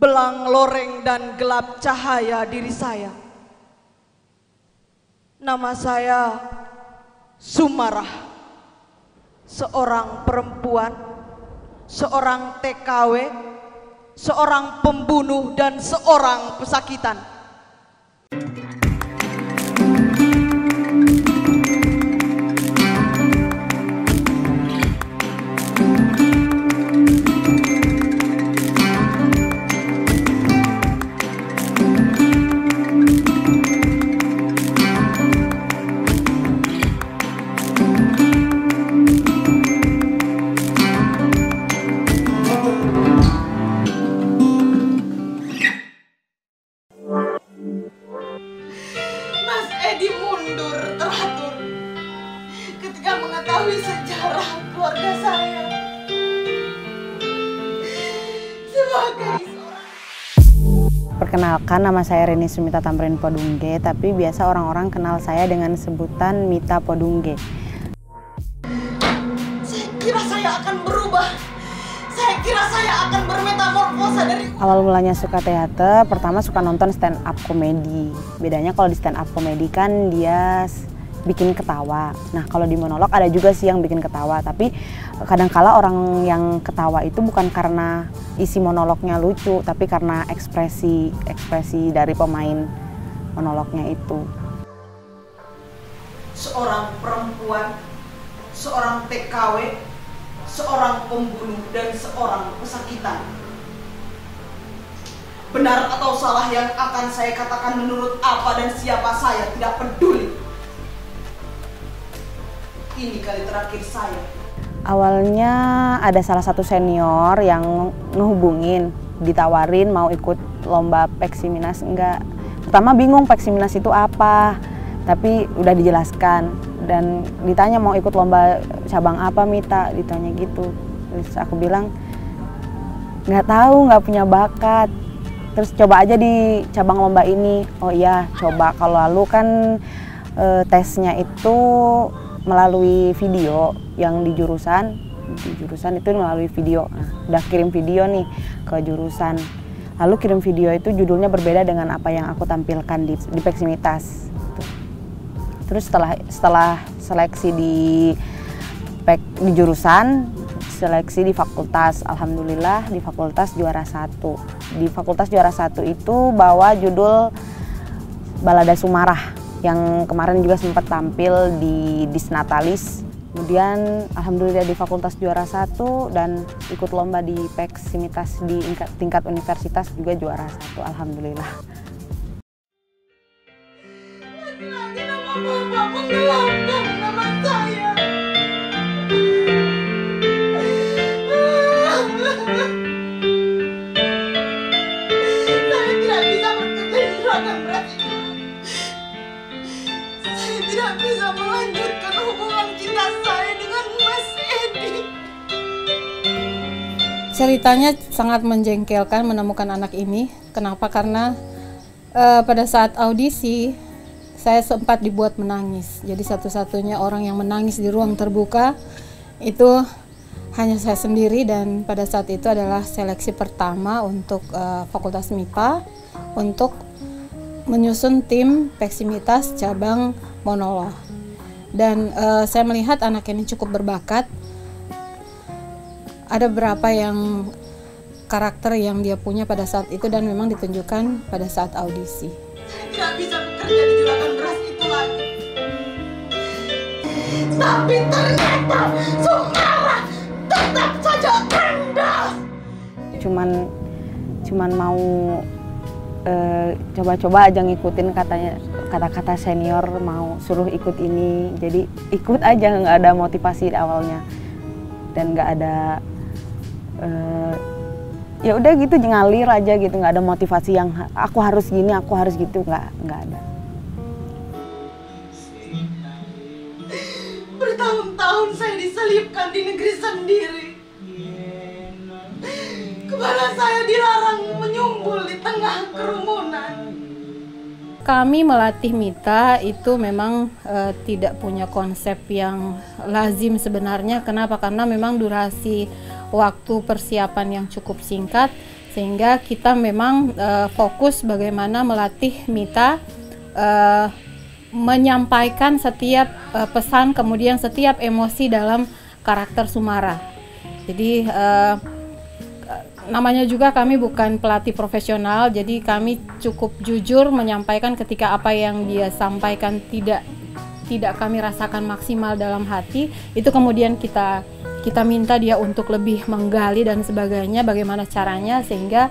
belang loreng dan gelap cahaya diri saya. Nama saya Sumarah, seorang perempuan, seorang TKW, seorang pembunuh dan seorang pesakitan. Mundur teratur ketika mengetahui sejarah keluarga saya sebagai seorang. Perkenalkan, nama saya Reni Sumita Tamrin Podungge, tapi biasa orang-orang kenal saya dengan sebutan Mita Podungge. Saya kira saya akan berubah. Saya kira saya akan bermetamorfosa dari... Awal mulanya suka teater, pertama suka nonton stand up komedi. Bedanya kalau di stand up komedi kan dia bikin ketawa. Nah kalau di monolog ada juga sih yang bikin ketawa, tapi kadangkala orang yang ketawa itu bukan karena isi monolognya lucu, tapi karena ekspresi dari pemain monolognya itu. Seorang perempuan, seorang TKW, seorang pembunuh dan seorang pesakitan. Benar atau salah yang akan saya katakan menurut apa dan siapa saya tidak peduli. Ini kali terakhir saya. Awalnya ada salah satu senior yang ngehubungin, ditawarin mau ikut lomba Peksiminas enggak. Pertama bingung Peksiminas itu apa, tapi udah dijelaskan. Dan ditanya mau ikut lomba cabang apa Mita, ditanya gitu. Terus aku bilang nggak tahu, nggak punya bakat. Terus coba aja di cabang lomba ini. Oh iya, coba. Kalau lalu kan tesnya itu melalui video yang di jurusan itu melalui video. Nah, udah kirim video nih ke jurusan. Lalu kirim video itu judulnya berbeda dengan apa yang aku tampilkan di Peksimitas. Terus setelah seleksi di jurusan, seleksi di fakultas, alhamdulillah di fakultas juara 1. Di fakultas juara 1 itu bawa judul Balada Sumarah yang kemarin juga sempat tampil di Disnatalis. Kemudian alhamdulillah di fakultas juara 1 dan ikut lomba di Peksimitas di tingkat universitas juga juara 1, alhamdulillah. Lagi-lagi nama Bapak menggelapkan nama saya. Saya tidak bisa bekerja di juragan berat itu. Saya tidak bisa melanjutkan hubungan cinta saya dengan Mas Edi. Ceritanya sangat menjengkelkan menemukan anak ini. Kenapa? Karena pada saat audisi saya sempat dibuat menangis. Jadi satu-satunya orang yang menangis di ruang terbuka itu hanya saya sendiri, dan pada saat itu adalah seleksi pertama untuk Fakultas MIPA untuk menyusun tim Peksimitas cabang monolog. Dan saya melihat anak ini cukup berbakat. Ada beberapa yang karakter yang dia punya pada saat itu dan memang ditunjukkan pada saat audisi. Saya tidak bisa bekerja di juragan beras itu lagi. Tapi ternyata Sumarah tetap saja kandas. Cuman mau coba-coba aja ngikutin kata-kata senior, mau suruh ikut ini, jadi ikut aja, nggak ada motivasi awalnya dan nggak ada ya udah gitu, ngalir aja gitu, nggak ada motivasi yang aku harus gini, aku harus gitu, nggak ada. Bertahun-tahun saya diselipkan di negeri sendiri. Kepala saya dilarang menyumbul di tengah kerumunan. Kami melatih Mita itu memang tidak punya konsep yang lazim sebenarnya. Kenapa? Karena memang durasi waktu persiapan yang cukup singkat Sehingga kita memang fokus bagaimana melatih Mita menyampaikan setiap pesan, kemudian setiap emosi dalam karakter Sumara. Jadi namanya juga kami bukan pelatih profesional, jadi kami cukup jujur menyampaikan ketika apa yang dia sampaikan tidak kami rasakan maksimal dalam hati, itu kemudian kita minta dia untuk lebih menggali dan sebagainya, bagaimana caranya sehingga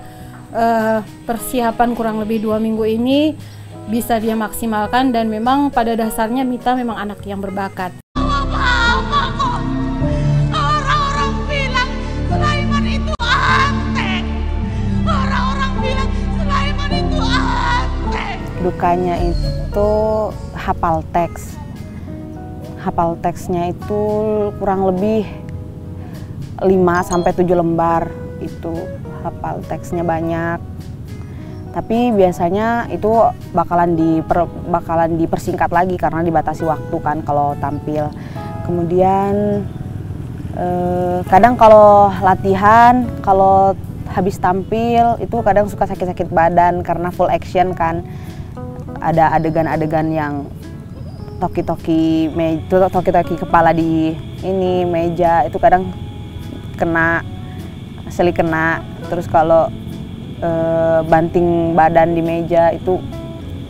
persiapan kurang lebih 2 minggu ini bisa dia maksimalkan. Dan memang pada dasarnya Mita memang anak yang berbakat. Orang-orang bilang Sulaiman itu antek. Orang-orang bilang Sulaiman itu antek. Dukanya itu hafal teks. Hafal teksnya itu kurang lebih 5-7 lembar, itu hafal teksnya banyak. Tapi biasanya itu bakalan dipersingkat lagi karena dibatasi waktu kan kalau tampil. Kemudian kadang kalau latihan, kalau habis tampil itu kadang suka sakit-sakit badan karena full action kan. Ada adegan-adegan yang toki-toki kepala di ini meja, itu kadang kena, terus kalau banting badan di meja itu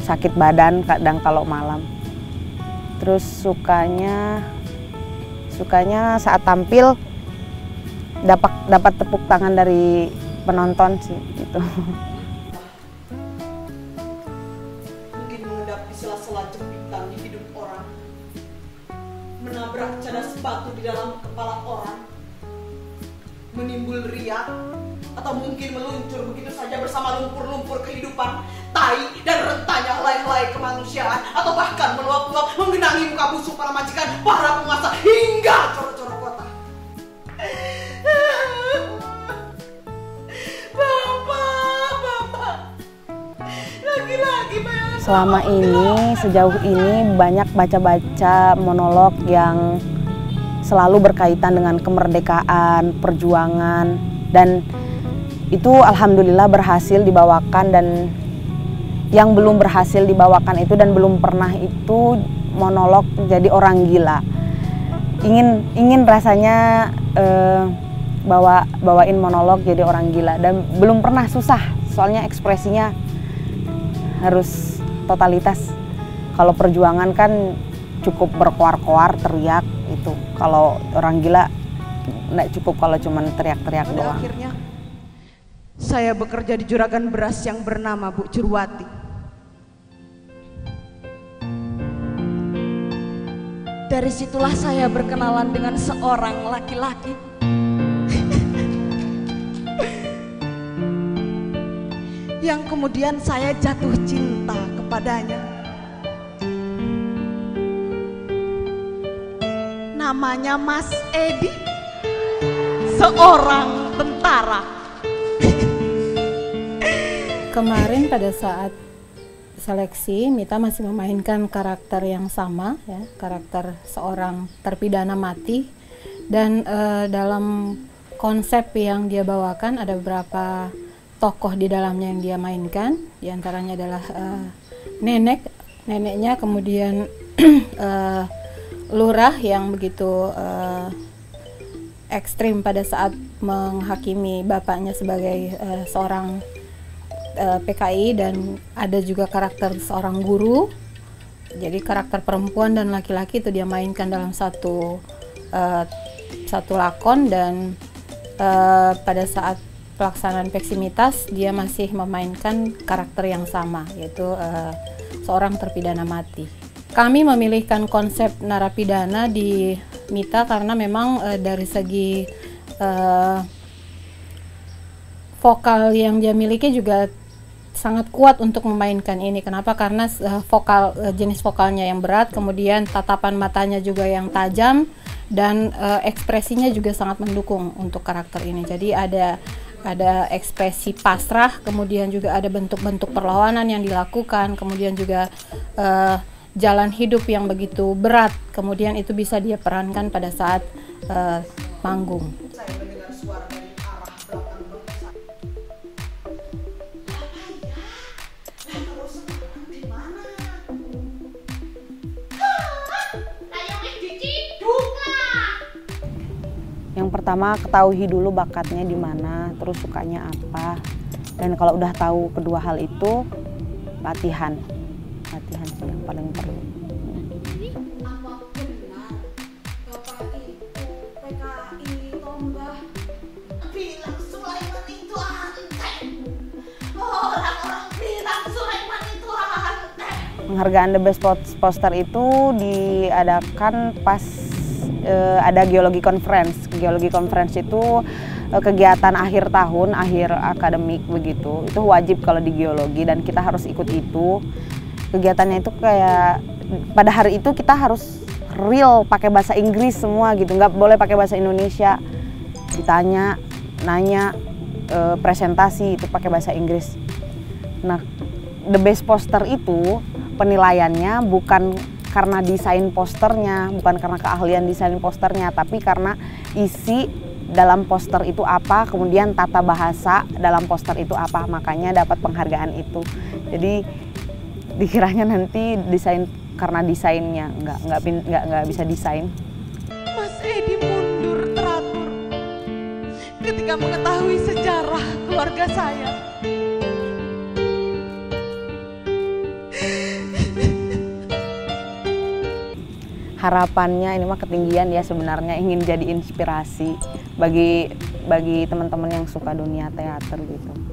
sakit badan kadang kalau malam. Terus sukanya saat tampil dapat tepuk tangan dari penonton sih gitu. Mungkin menghadapi sela-sela jempitan di hidup orang, menabrak cadas batu di dalam kepala orang, menimbul riak, atau mungkin meluncur begitu saja bersama lumpur-lumpur kehidupan, tai dan rentanya helai-helai kemanusiaan, atau bahkan meluap-luap menggenangi muka busuk para majikan, para penguasa, hingga coro-coro kota. Bapak, lagi-lagi bayangan. Selama ini, sejauh ini banyak baca-baca monolog yang selalu berkaitan dengan kemerdekaan, perjuangan, dan itu alhamdulillah berhasil dibawakan. Dan yang belum berhasil dibawakan itu dan belum pernah itu monolog jadi orang gila. Ingin rasanya bawain monolog jadi orang gila, dan belum pernah, susah soalnya ekspresinya harus totalitas. Kalau perjuangan kan cukup berkoar-koar, teriak itu. Kalau orang gila nggak cukup kalau cuman teriak-teriak doang. Pada akhirnya saya bekerja di juragan beras yang bernama Bu Curwati. Dari situlah saya berkenalan dengan seorang laki-laki yang kemudian saya jatuh cinta kepadanya. Namanya Mas Edi, seorang tentara. Kemarin pada saat seleksi, Mita masih memainkan karakter yang sama, ya, karakter seorang terpidana mati. Dan dalam konsep yang dia bawakan ada beberapa tokoh di dalamnya yang dia mainkan. Di antaranya adalah neneknya, kemudian lurah yang begitu ekstrim pada saat menghakimi bapaknya sebagai seorang PKI, dan ada juga karakter seorang guru. Jadi karakter perempuan dan laki-laki itu dia mainkan dalam satu lakon. Dan pada saat pelaksanaan peksimitas dia masih memainkan karakter yang sama, yaitu seorang terpidana mati. Kami memilihkan konsep narapidana di Mita karena memang dari segi vokal yang dia miliki juga sangat kuat untuk memainkan ini. Kenapa? Karena jenis vokalnya yang berat, kemudian tatapan matanya juga yang tajam, dan ekspresinya juga sangat mendukung untuk karakter ini. Jadi ada ekspresi pasrah, kemudian juga ada bentuk-bentuk perlawanan yang dilakukan, kemudian juga jalan hidup yang begitu berat, kemudian itu bisa dia perankan pada saat manggung. Saya mendengar suara dari arah belakang bapak saya. pertama ketahui dulu bakatnya di mana, terus sukanya apa. Dan kalau udah tahu kedua hal itu, latihan sih yang paling perlu. Apa benar Bapak itu PKI Tombah? Bilang Sulaiman itu antek. Orang-orang bilang Sulaiman itu antek. Penghargaan The Best Poster itu diadakan pas ada Geologi Conference. Geologi Conference itu kegiatan akhir tahun, akhir akademik begitu. Itu wajib kalau di geologi dan kita harus ikut itu. Kegiatannya itu kayak pada hari itu kita harus real pakai bahasa Inggris semua gitu, nggak boleh pakai bahasa Indonesia. Ditanya, nanya, presentasi itu pakai bahasa Inggris. Nah, The Best Poster itu penilaiannya bukan karena desain posternya, bukan karena keahlian desain posternya, tapi karena isi dalam poster itu apa, kemudian tata bahasa dalam poster itu apa, makanya dapat penghargaan itu. Jadi dikiranya nanti desain karena desainnya, nggak bisa desain. Mas Edi mundur teratur ketika mengetahui sejarah keluarga saya. Harapannya ini mah ketinggian ya, sebenarnya ingin jadi inspirasi bagi teman-teman yang suka dunia teater gitu.